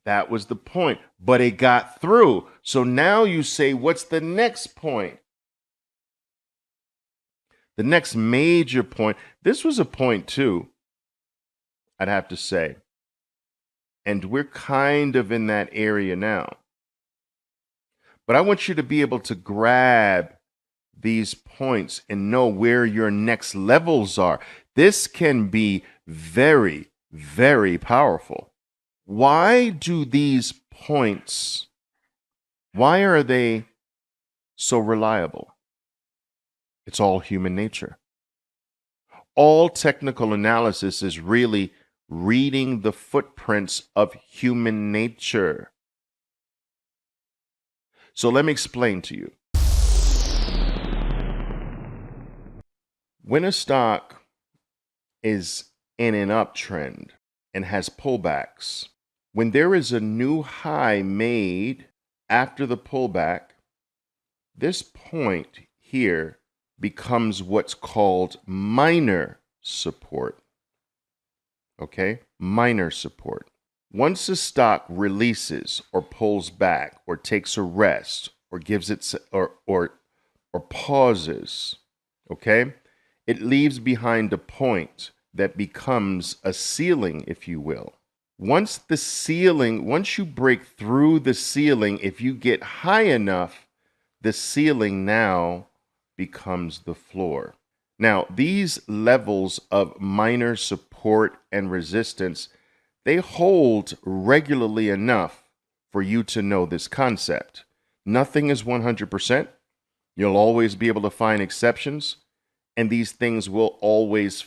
That was the point, but it got through. So now you say, what's the next point? The next major point, this was a point too, I'd have to say. And we're kind of in that area now. But I want you to be able to grab these points and know where your next levels are. This can be very, very powerful. Why do these points, why are they so reliable? It's all human nature. All technical analysis is really reading the footprints of human nature. So let me explain to you. When a stock is in an uptrend and has pullbacks, when there is a new high made after the pullback, this point here becomes what's called minor support. Okay? Minor support. Once a stock releases or pulls back or takes a rest or gives it or pauses, okay? It leaves behind a point that becomes a ceiling, if you will. Once you break through the ceiling, if you get high enough, the ceiling now becomes the floor. Now, these levels of minor support and resistance, they hold regularly enough for you to know this concept. Nothing is 100%. You'll always be able to find exceptions, and these things will always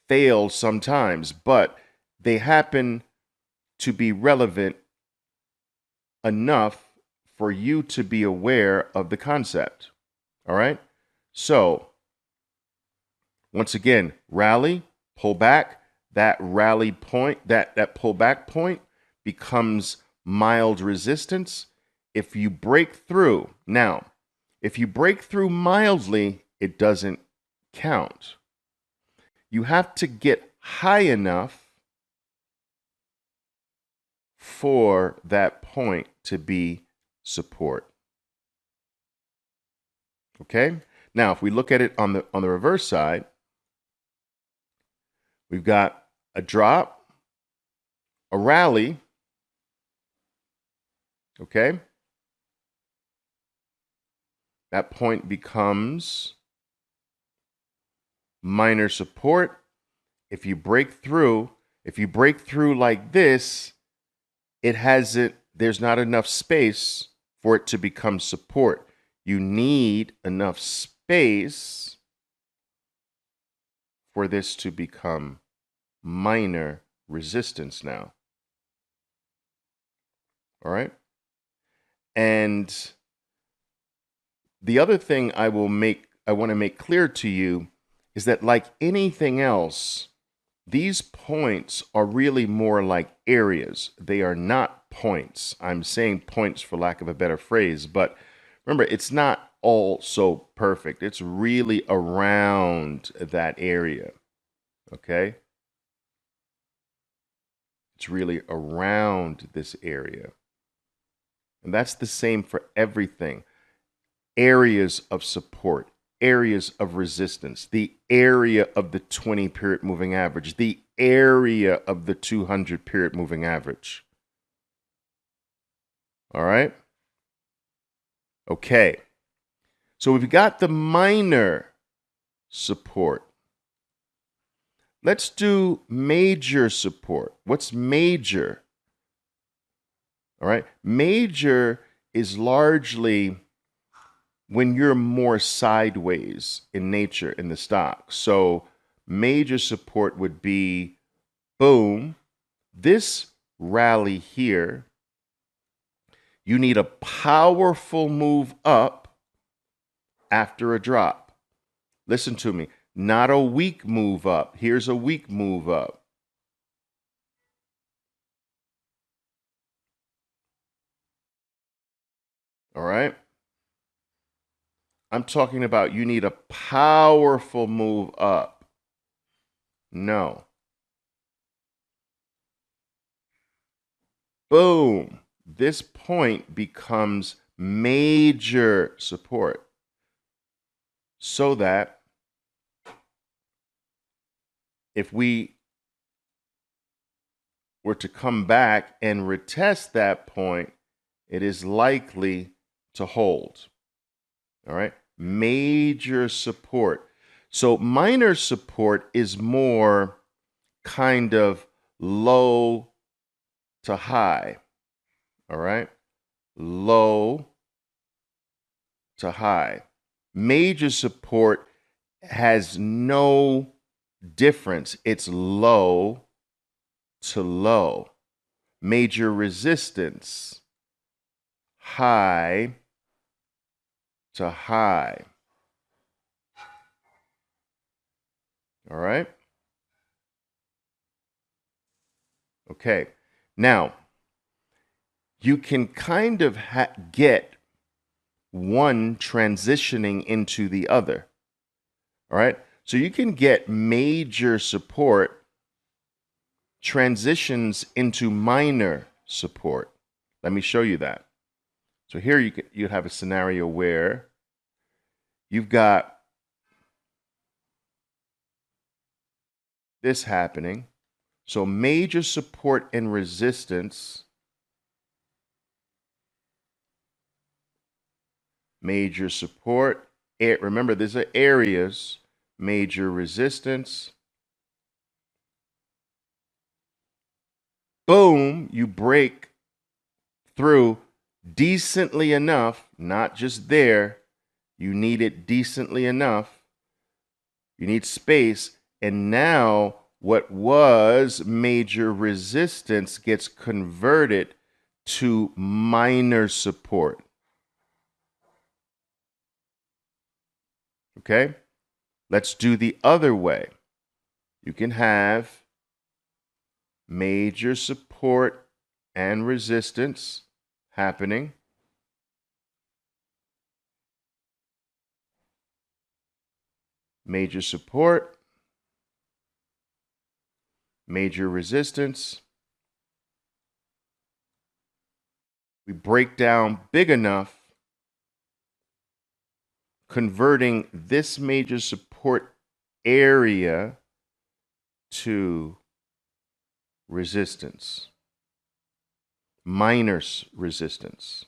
fail sometimes, but they happen to be relevant enough for you to be aware of the concept. All right? So, once again, rally, pull back, that rally point, that pullback point becomes mild resistance. If you break through, now, if you break through mildly, it doesn't count. You have to get high enough for that point to be support. Okay? Now, if we look at it on the reverse side, we've got a drop, a rally, okay? That point becomes minor support. If you break through like this, there's not enough space for it to become support. You need enough space for this to become minor resistance now. All right? And the other thing I want to make clear to you is that, like anything else, these points are really more like areas. They are not points. I'm saying points for lack of a better phrase, but remember, it's not all so perfect. It's really around that area, okay? It's really around this area. And that's the same for everything. Areas of support, areas of resistance, the area of the 20-period moving average, the area of the 200-period moving average. All right? Okay. So we've got the minor support. Let's do major support. What's major? All right. Major is largely when you're more sideways in nature in the stock. So major support would be, boom, this rally here. You need a powerful move up after a drop. Listen to me. Not a weak move up. Here's a weak move up. All right? I'm talking about you need a powerful move up. No. Boom. This point becomes major support so that if we were to come back and retest that point, it is likely to hold. All right. Major support. So minor support is more kind of low to high. All right. Low to high. Major support has no difference. It's low to low. Major resistance, high to high. All right. Okay. Now, you can kind of get one transitioning into the other. All right. So you can get major support transitions into minor support. Let me show you that. So here you have a scenario where you've got this happening. So major support and resistance, major support. Remember, these are areas, major resistance. Boom, you break through decently enough, not just there. You need it decently enough. You need space. And now what was major resistance gets converted to minor support. Okay? Let's do the other way. You can have major support and resistance happening. Major support, major resistance. We break down big enough, converting this major support area to resistance, minor resistance.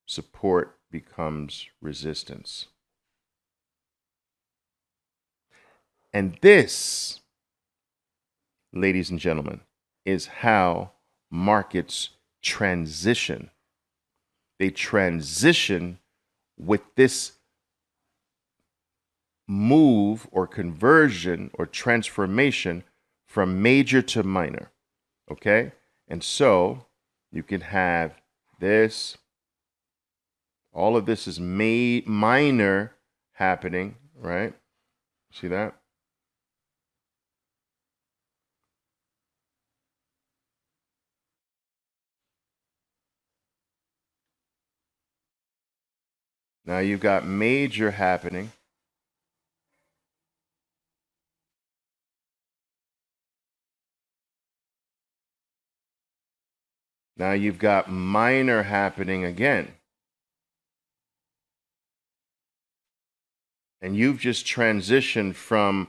Support becomes resistance. And this, ladies and gentlemen, is how markets transition. They transition with this move or conversion or transformation from major to minor. Okay? And so you can have this. All of this is minor happening, right? See that? Now you've got major happening. Now you've got minor happening again. And you've just transitioned from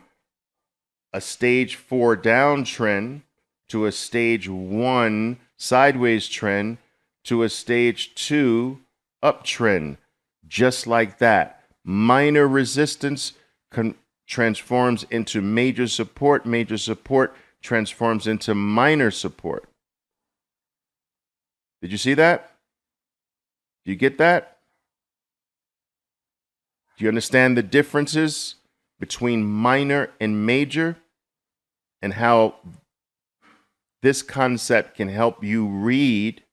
a stage 4 downtrend to a stage 1 sideways trend to a stage 2 uptrend. Just like that. Minor resistance transforms into major support transforms into minor support. Did you see that? Do you get that? Do you understand the differences between minor and major and how this concept can help you read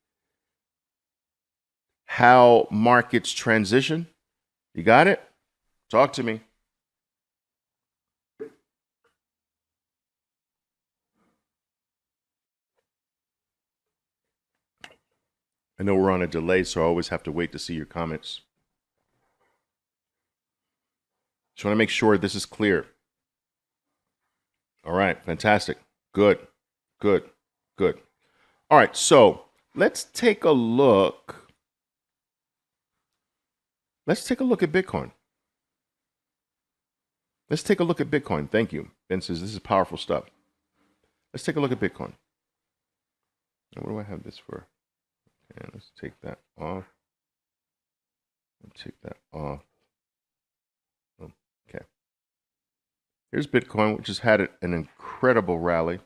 how markets transition? You got it? Talk to me. I know we're on a delay, so I always have to wait to see your comments. Just want to make sure this is clear. All right, fantastic. Good, good, good. All right, so let's take a look. Let's take a look at Bitcoin. Let's take a look at Bitcoin. Thank you. Ben says this is powerful stuff. Let's take a look at Bitcoin. What do I have this for? Okay, let's take that off. Take that off. Okay. Here's Bitcoin, which has had an incredible rally.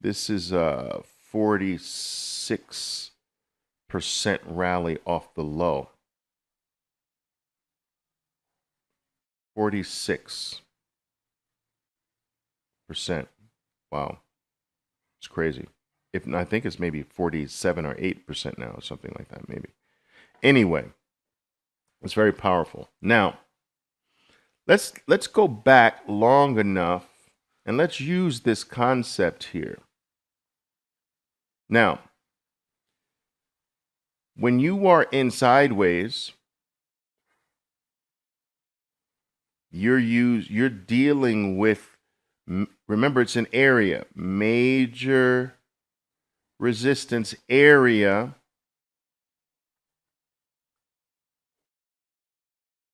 This is a 46% rally off the low. 46%. Wow. It's crazy. I think it's maybe 47 or 8% now, or something like that, maybe. Anyway, it's very powerful. Now, let's go back long enough and let's use this concept here. Now, when you are in sideways, you're dealing with, remember, it's an area, major resistance area,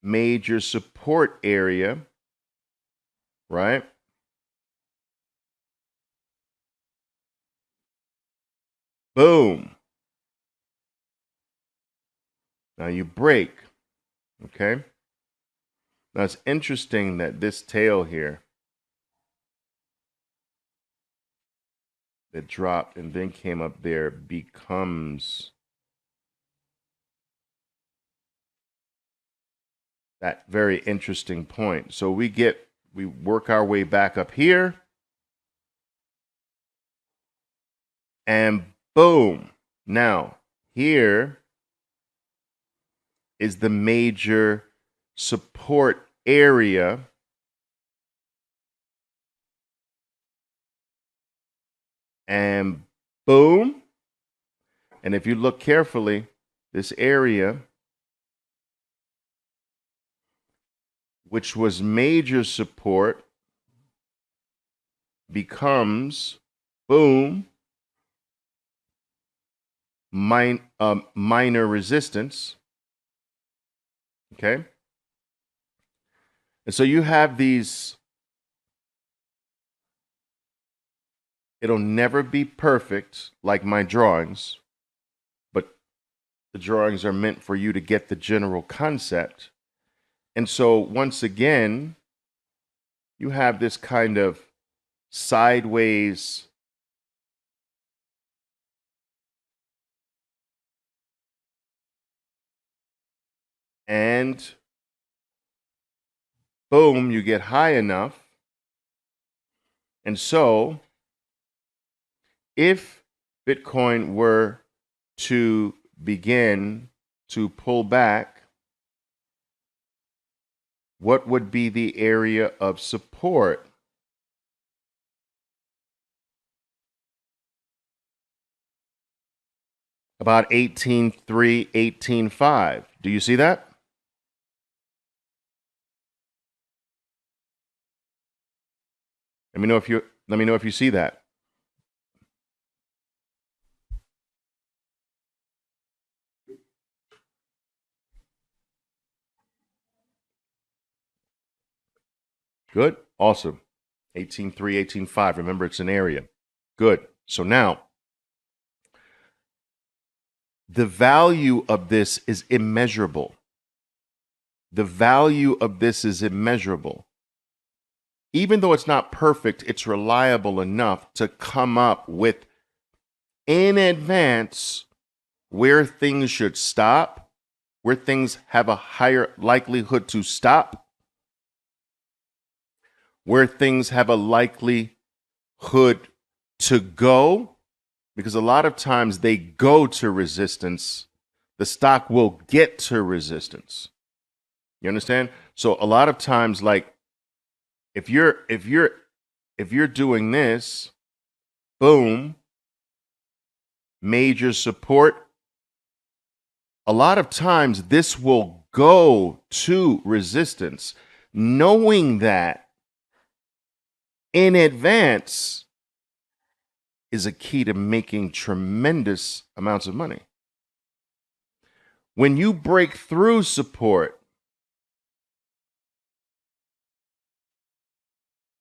major support area, right? Boom. Now you break, okay? Now it's interesting that this tail here that dropped and then came up there becomes that very interesting point. So we work our way back up here and boom. Now here is the major support area. And boom. And if you look carefully, this area, which was major support, becomes, boom, minor resistance. Okay? And so you have these, it'll never be perfect like my drawings, but the drawings are meant for you to get the general concept. And so once again, you have this kind of sideways and boom, you get high enough. And so if Bitcoin were to begin to pull back, what would be the area of support? About 18.3, 18.5. Do you see that? Let me know if you see that. Good. Awesome. 18.3, 18.5. Remember, it's an area. Good. So now, the value of this is immeasurable. The value of this is immeasurable. Even though it's not perfect, it's reliable enough to come up with in advance where things should stop, where things have a higher likelihood to stop, where things have a likelihood to go, because a lot of times they go to resistance. The stock will get to resistance. You understand? So a lot of times, like if you're doing this, boom, major support, a lot of times this will go to resistance. Knowing that in advance is a key to making tremendous amounts of money. When you break through support,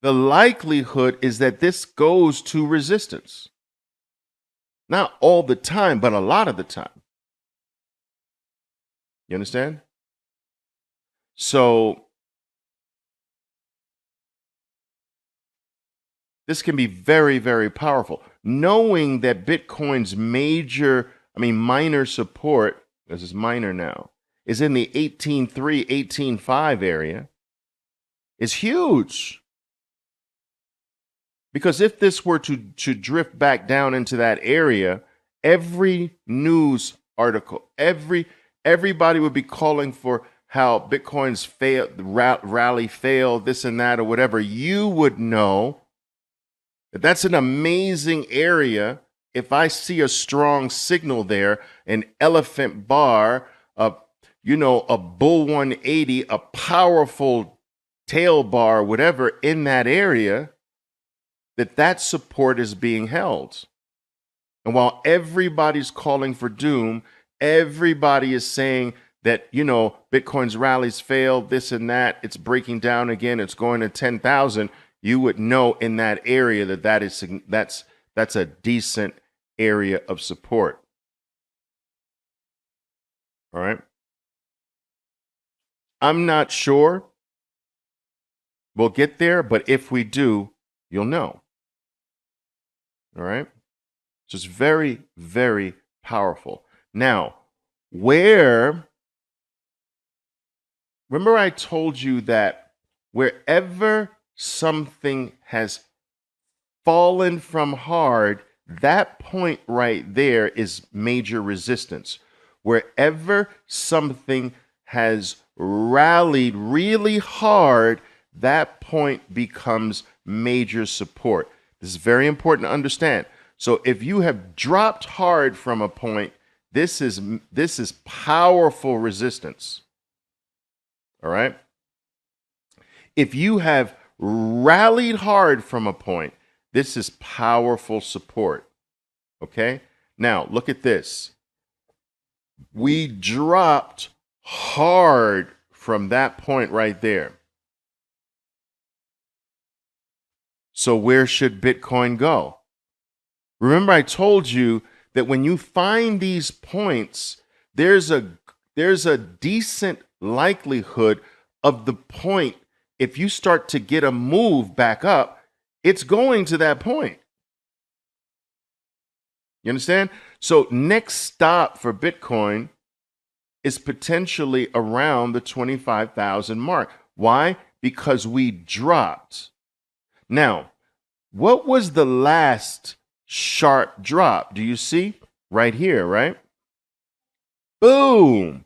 the likelihood is that this goes to resistance. Not all the time, but a lot of the time. You understand? So this can be very, very powerful. Knowing that Bitcoin's minor support, this is minor now, is in the 18.3, 18.5 area is huge. Because if this were to drift back down into that area, every news article, everybody would be calling for how Bitcoin's rally failed, this and that, or whatever. You would know that that's an amazing area. If I see a strong signal there, an elephant bar, a bull 180, a powerful tail bar, whatever in that area, that support is being held. And while everybody's calling for doom, everybody is saying that, Bitcoin's rallies failed, this and that, it's breaking down again, it's going to 10,000, you would know in that area that's a decent area of support. All right. I'm not sure we'll get there, but if we do, you'll know. All right. So it's very, very powerful. Now, remember I told you that wherever something has fallen from hard, that point right there is major resistance. Wherever something has rallied really hard, that point becomes major support. This is very important to understand. So if you have dropped hard from a point, this is powerful resistance. All right? If you have rallied hard from a point, this is powerful support. Okay? Now, look at this. We dropped hard from that point right there. So where should Bitcoin go? Remember, I told you that when you find these points, there's a decent likelihood of the point. If you start to get a move back up, it's going to that point. You understand? So next stop for Bitcoin is potentially around the 25,000 mark. Why? Because we dropped. Now, what was the last sharp drop? Do you see? Right here, right? Boom.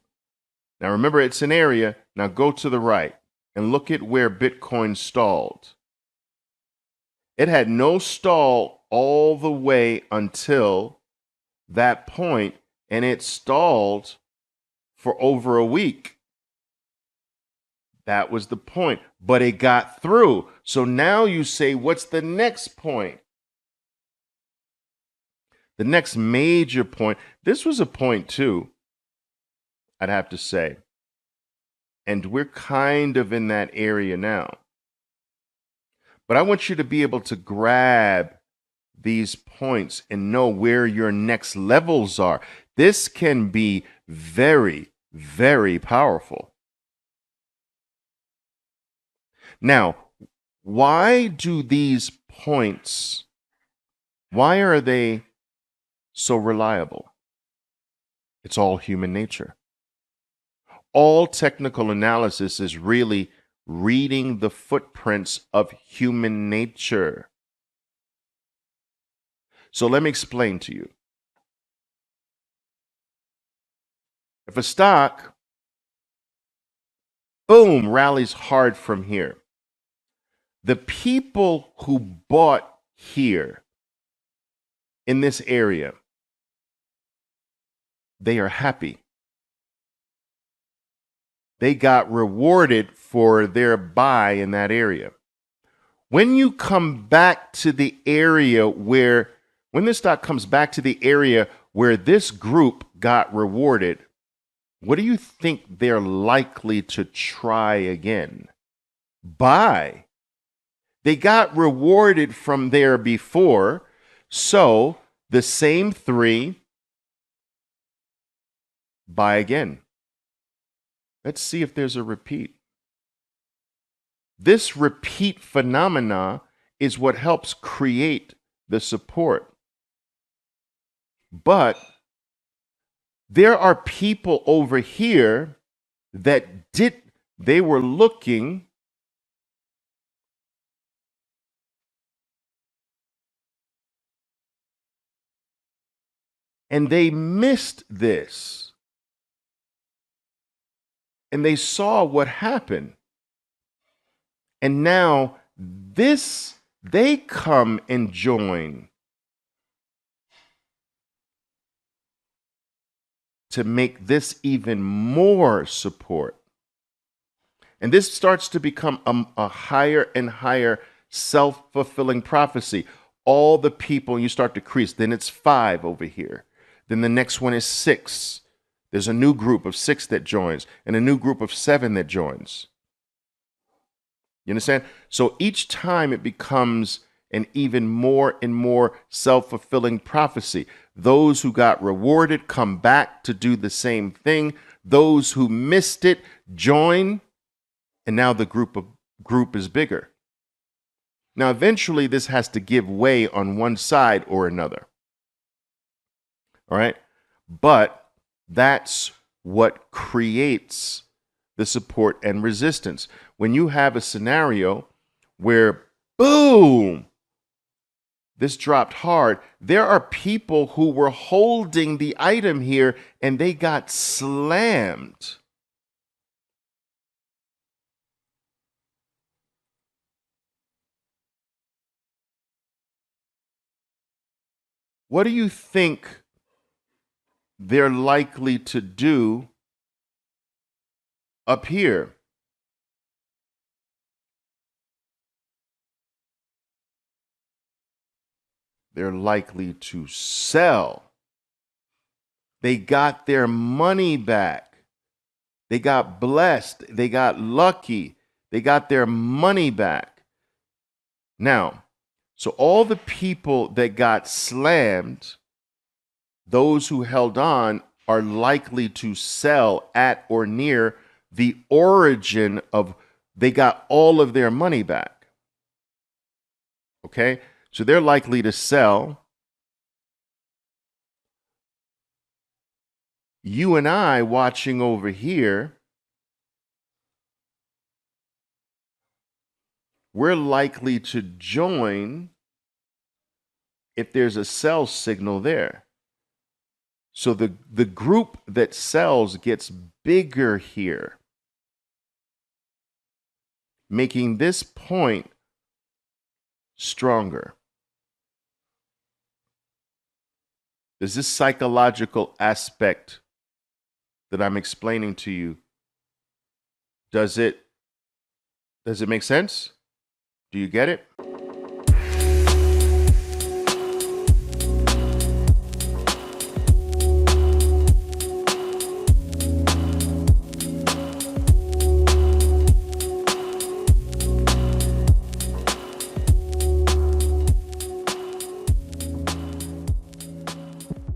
Now remember, it's an area. Now go to the right and look at where Bitcoin stalled. It had no stall all the way until that point, and it stalled for over a week. That was the point, but it got through. So now you say, what's the next point? The next major point, this was a point too, I'd have to say. And we're kind of in that area now. But I want you to be able to grab these points and know where your next levels are. This can be very, very powerful. Now, why do these points, why are they so reliable? It's all human nature. All technical analysis is really reading the footprints of human nature. So let me explain to you. If a stock, boom, rallies hard from here, the people who bought here in this area, they are happy. They got rewarded for their buy in that area. When you come back to the area where When this stock comes back to the area where this group got rewarded, what do you think they're likely to try again? Buy. They got rewarded from there before, so the same three, buy again. Let's see if there's a repeat. This repeat phenomena is what helps create the support. But there are people over here that they were looking and they missed this. And they saw what happened. And now they come and join to make this even more support. And this starts to become a higher and higher self-fulfilling prophecy. All the people, you start to decrease. Then it's 5 over here. Then the next one is 6. There's a new group of 6 that joins and a new group of 7 that joins. You understand? So each time it becomes an even more and more self-fulfilling prophecy. Those who got rewarded come back to do the same thing. Those who missed it join, and now the group is bigger. Now, eventually, this has to give way on one side or another. All right? But that's what creates the support and resistance. When you have a scenario where, boom, this dropped hard, there are people who were holding the item here and they got slammed. What do you think they're likely to do up here? They're likely to sell. They got their money back. They got blessed. They got lucky. They got their money back. Now, so all the people that got slammed, those who held on, are likely to sell at or near the origin of they got all of their money back. Okay? So they're likely to sell. You and I watching over here, we're likely to join if there's a sell signal there. So the group that sells gets bigger here, making this point stronger. Does this psychological aspect that I'm explaining to you, does it make sense? Do you get it?